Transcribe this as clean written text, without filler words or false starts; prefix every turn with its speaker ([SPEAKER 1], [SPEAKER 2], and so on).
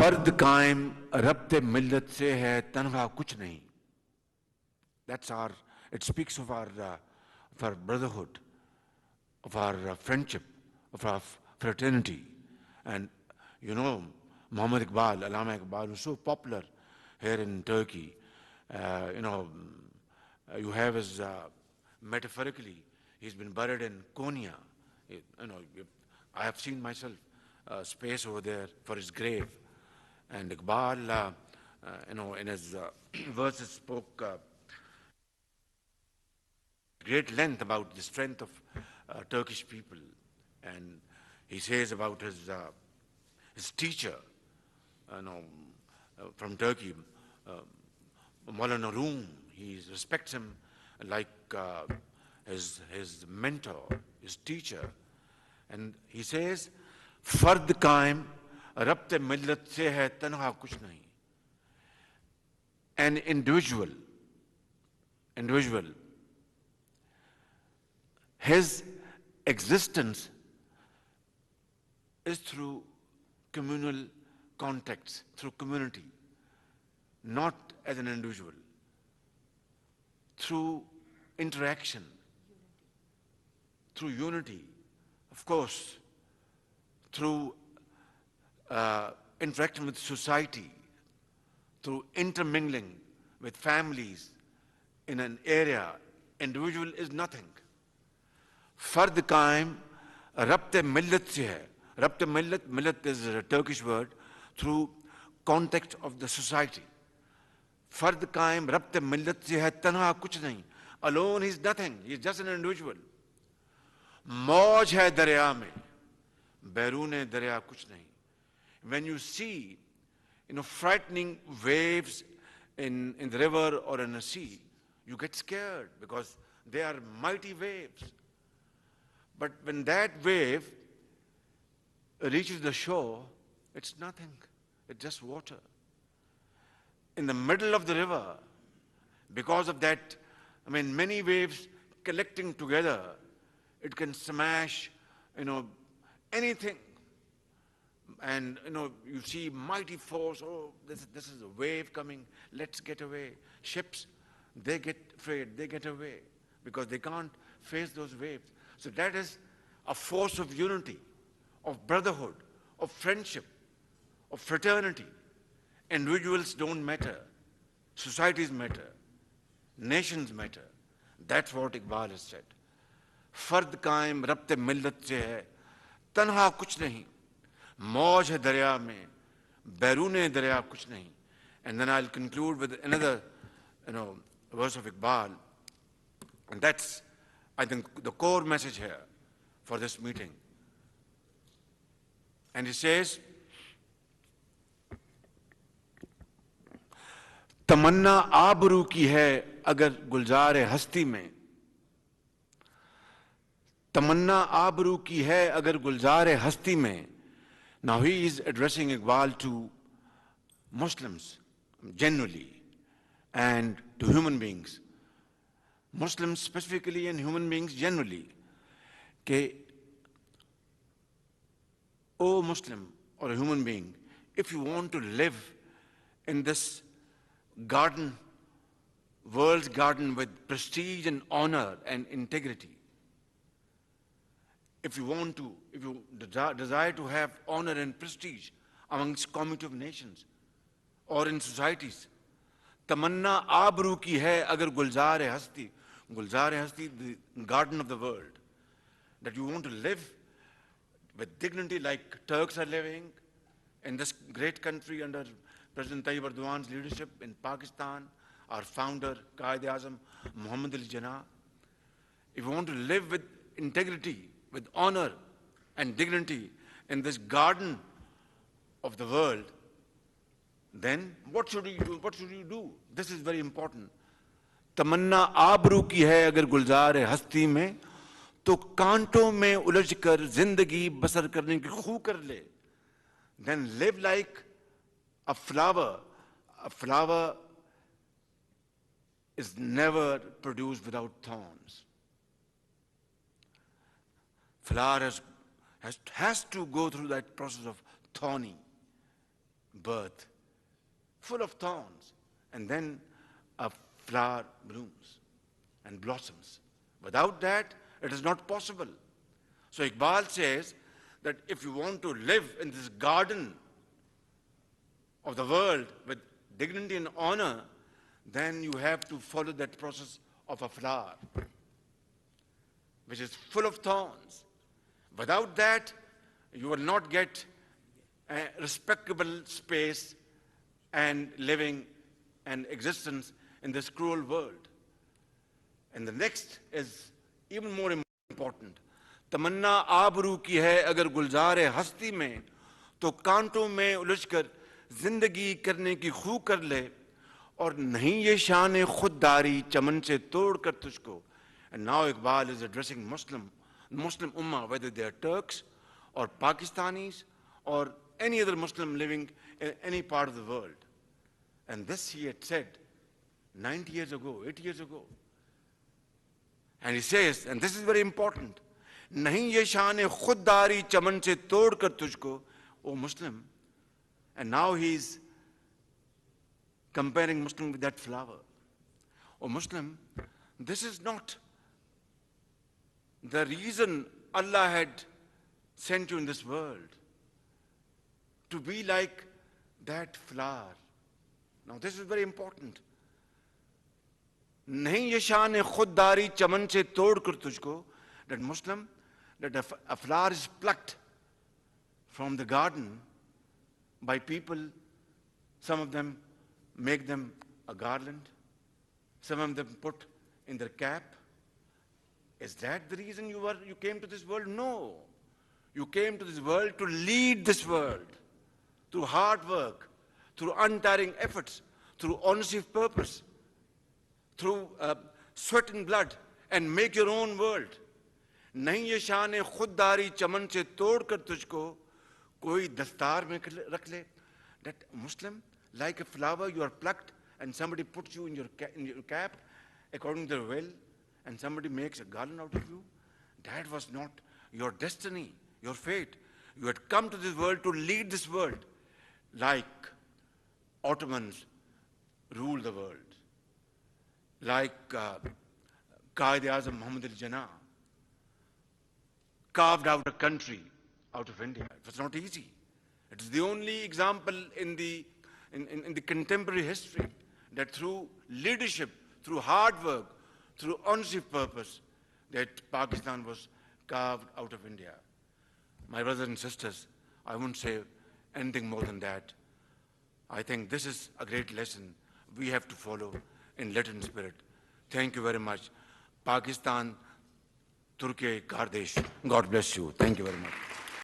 [SPEAKER 1] फर्द कायम रब्ते मिल्लत से है तन्हा कुछ नहीं. That's our, it speaks of our brotherhood, of our friendship, of our fraternity. And you know, Muhammad Iqbal, Allama Iqbal, was so popular here in Turkey. You have his, metaphorically, he's been buried in Konya. I have seen myself space over there for his grave. And Iqbal, in his verses spoke great length about the strength of Turkish people. And he says about his teacher, from Turkey, Maulana Room. He respects him like his mentor, his teacher. And he says, Fard kaim rabte millat se hai tanha kuch nahi. An individual, his existence is through communal contacts, through community, not as an individual, through interaction, through unity, of course, through interaction with society, through intermingling with families in an area. Individual is nothing. Fard kaim rabte millat se hai. Rabte millat is a Turkish word, through context of the society. Fard kaim rabte millat se hai tanha kuch nahi. Alone he is nothing, he is just an individual. Mauj hai darya mein, bairune darya kuch nahi. When you see, frightening waves in the river or in a sea, you get scared because they are mighty waves. But when that wave reaches the shore, it's nothing. It's just water. In the middle of the river, because of that, many waves collecting together, it can smash, anything. And, you see mighty force, oh, this is a wave coming, let's get away. Ships, they get afraid, they get away because they can't face those waves. So that is a force of unity, of brotherhood, of friendship, of fraternity. Individuals don't matter. Societies matter. Nations matter. That's what Iqbal has said. Fard kaim rabte millat se hai, tanha kuch nahi. Mauj hai darya mein, bairune darya kuch nahi. And then I'll conclude with another, verse of Iqbal. And that's, I think, the core message here for this meeting. And he says, तमन्ना आबरू की है अगर गुलजार हस्ती में. तमन्ना आबरू की है अगर गुलजार हस्ती में. Now he is addressing Iqbal to Muslims generally and to human beings. Muslims specifically and human beings generally. Ke, O Muslim or a human being, if you want to live in this garden, world's garden with prestige and honor and integrity, if you desire to have honor and prestige amongst community of nations or in societies, tamanna abru ki hai agar gulzar hasti, the garden of the world, that you want to live with dignity like Turks are living in this great country under President Tayyip Erdogan's leadership in Pakistan, our founder, Qaid-e-Azam, Muhammad Ali Jinnah. If you want to live with integrity, with honor and dignity in this garden of the world, then what should you do? What should you do? This is very important. तमन्ना आबरू की है अगर गुलजार हस्ती में, तो कांटों में उलझकर जिंदगी बसर करने की खू कर ले. Then live like a flower. A flower is never produced without thorns. Flower has to go through that process of thorny, birth, full of thorns, and then a flower blooms and blossoms. Without that, it is not possible. So Iqbal says that if you want to live in this garden of the world with dignity and honor, then you have to follow that process of a flower, which is full of thorns. Without that, you will not get a respectable space and living and existence in this cruel world. And the next is even more important. तमन्ना आबरू की है अगर गुलजार हस्ती में तो कांटों में उलझकर जिंदगी करने की खू कर ले और नहीं ये शान खुददारी चमन से तोड़ कर तुझको. And now Iqbal is addressing Muslim Ummah, whether they are Turks or Pakistanis or any other Muslim living in any part of the world. And this he had said 90 years ago, 80 years ago. And he says, and this is very important, नहीं ये शान खुददारी चमन से तोड़ कर तुझको, O Muslim. And now he's comparing Muslim with that flower. O Muslim, this is not the reason Allah had sent you in this world, to be like that flower. Now this is very important. नहीं ये शान खुददारी चमन से तोड़ कर तुझको, that Muslim, that a flower is plucked from the garden by people. Some of them make them a garland, some of them put in their cap. Is that the reason you came to this world? No. You came to this world to lead this world through hard work, through untiring efforts, through honesty of purpose, through sweat and blood, and make your own world. नहीं ये शान खुददारी चमन से तोड़ कर तुझको कोई दस्तार में रख ले. That Muslim, like a flower, you are plucked and somebody puts you in your cap according to their will, and somebody makes a garland out of you. That was not your destiny, your fate. You had come to this world to lead this world, like Ottomans ruled the world, like Qaid-e-Azam Muhammad al-Jinnah carved out a country out of India. It was not easy. It is the only example in the contemporary history that through leadership, through hard work, through honesty of purpose, that Pakistan was carved out of India. My brothers and sisters, I won't say anything more than that. I think this is a great lesson we have to follow in Latin spirit. Thank you very much. Pakistan, Turkey, Kardesh. God bless you. Thank you very much.